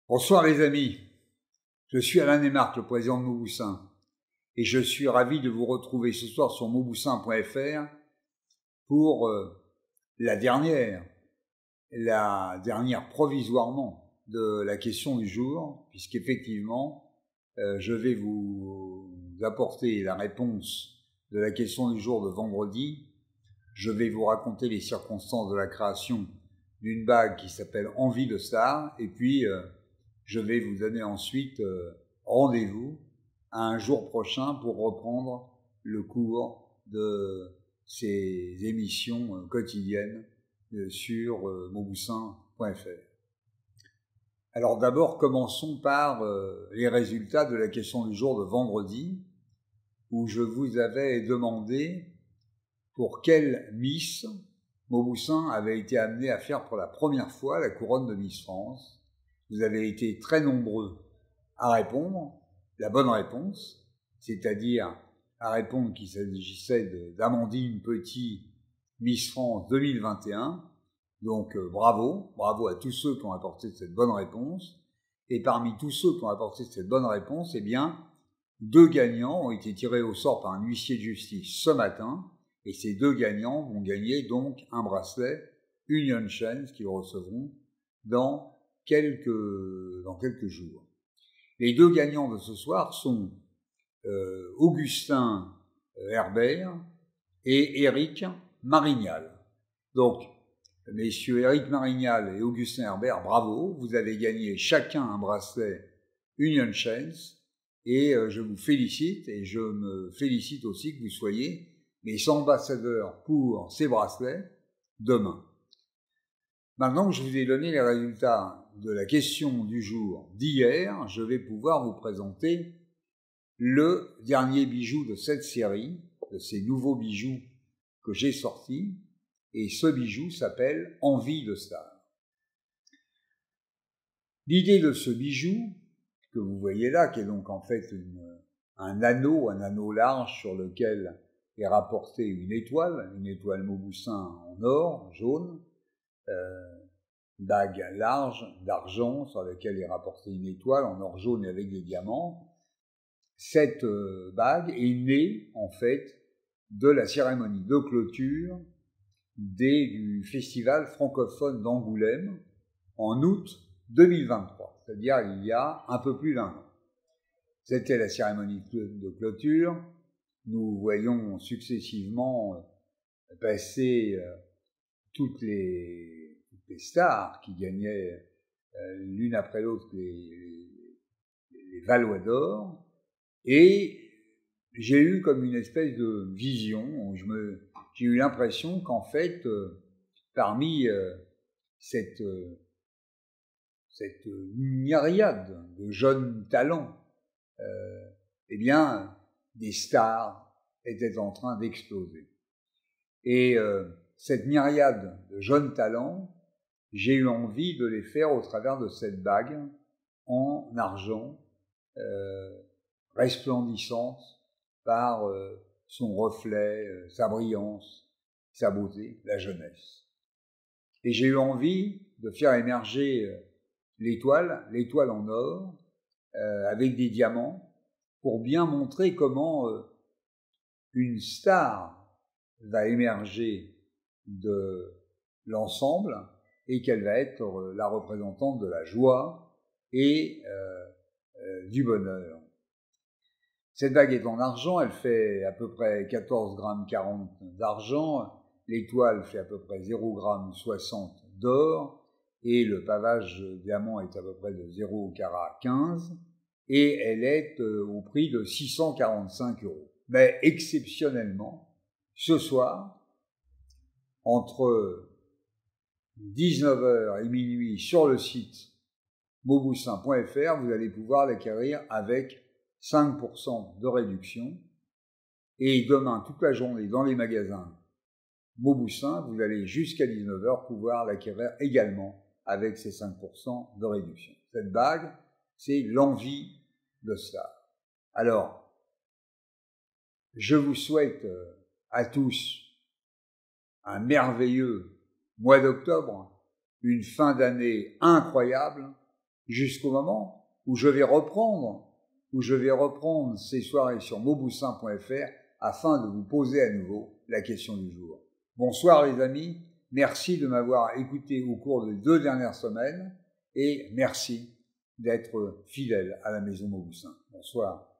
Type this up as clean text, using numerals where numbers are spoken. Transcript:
Bonsoir les amis, je suis Alain Neymarck, le président de Mauboussin, et je suis ravi de vous retrouver ce soir sur mauboussin.fr pour la dernière provisoirement de la question du jour, puisqu'effectivement, je vais vous apporter la réponse de la question du jour de vendredi. Je vais vous raconter les circonstances de la création d'une bague qui s'appelle Envie de Star, et puis je vais vous donner ensuite rendez-vous à un jour prochain pour reprendre le cours de ces émissions quotidiennes sur mauboussin.fr. Alors d'abord, commençons par les résultats de la question du jour de vendredi, où je vous avais demandé pour quelle Miss Mauboussin avait été amené à faire pour la première fois la couronne de Miss France. Vous avez été très nombreux à répondre la bonne réponse, c'est-à-dire à répondre qu'il s'agissait d'Amandine Petit, Miss France 2021. Donc bravo à tous ceux qui ont apporté cette bonne réponse. Et parmi tous ceux qui ont apporté cette bonne réponse, eh bien, 2 gagnants ont été tirés au sort par un huissier de justice ce matin. Et ces 2 gagnants vont gagner donc un bracelet Union Chains qu'ils recevront dans quelques jours. Les 2 gagnants de ce soir sont Augustin Herbert et Éric Marignal. Donc, messieurs Éric Marignal et Augustin Herbert, bravo, vous avez gagné chacun un bracelet Union Chains et je vous félicite et je me félicite aussi que vous soyez mes ambassadeurs pour ces bracelets demain. Maintenant que je vous ai donné les résultats de la question du jour d'hier, je vais pouvoir vous présenter le dernier bijou de cette série, de ces nouveaux bijoux que j'ai sortis, et ce bijou s'appelle Envie de Star. L'idée de ce bijou, que vous voyez là, qui est donc en fait un anneau large sur lequel est rapportée une étoile Mauboussin en or, jaune, bague large d'argent sur laquelle est rapportée une étoile en or jaune et avec des diamants. Cette bague est née en fait de la cérémonie de clôture du festival francophone d'Angoulême en août 2023, c'est-à-dire il y a un peu plus d'un an. C'était la cérémonie de clôture. Nous voyons successivement passer toutes les stars qui gagnaient l'une après l'autre les Valois d'or, et j'ai eu comme une espèce de vision où j'ai eu l'impression qu'en fait parmi cette myriade de jeunes talents, eh bien des stars étaient en train d'exploser. Et cette myriade de jeunes talents, j'ai eu envie de les faire au travers de cette bague en argent, resplendissante par son reflet, sa brillance, sa beauté, la jeunesse. Et j'ai eu envie de faire émerger l'étoile en or, avec des diamants, pour bien montrer comment une star va émerger de l'ensemble et qu'elle va être la représentante de la joie et du bonheur. Cette bague est en argent, elle fait à peu près 14,40 grammes d'argent, l'étoile fait à peu près 0,60 g d'or et le pavage diamant est à peu près de 0,15 carat et elle est au prix de 645 €. Mais exceptionnellement, ce soir, entre 19h et minuit sur le site mauboussin.fr, vous allez pouvoir l'acquérir avec 5% de réduction. Et demain, toute la journée, dans les magasins Mauboussin, vous allez jusqu'à 19h pouvoir l'acquérir également avec ces 5% de réduction. Cette bague, c'est l'envie de Star. Alors, je vous souhaite à tous un merveilleux mois d'octobre, une fin d'année incroyable, jusqu'au moment où je vais reprendre ces soirées sur mauboussin.fr afin de vous poser à nouveau la question du jour. Bonsoir les amis, merci de m'avoir écouté au cours des 2 dernières semaines et merci d'être fidèles à la Maison Mauboussin. Bonsoir.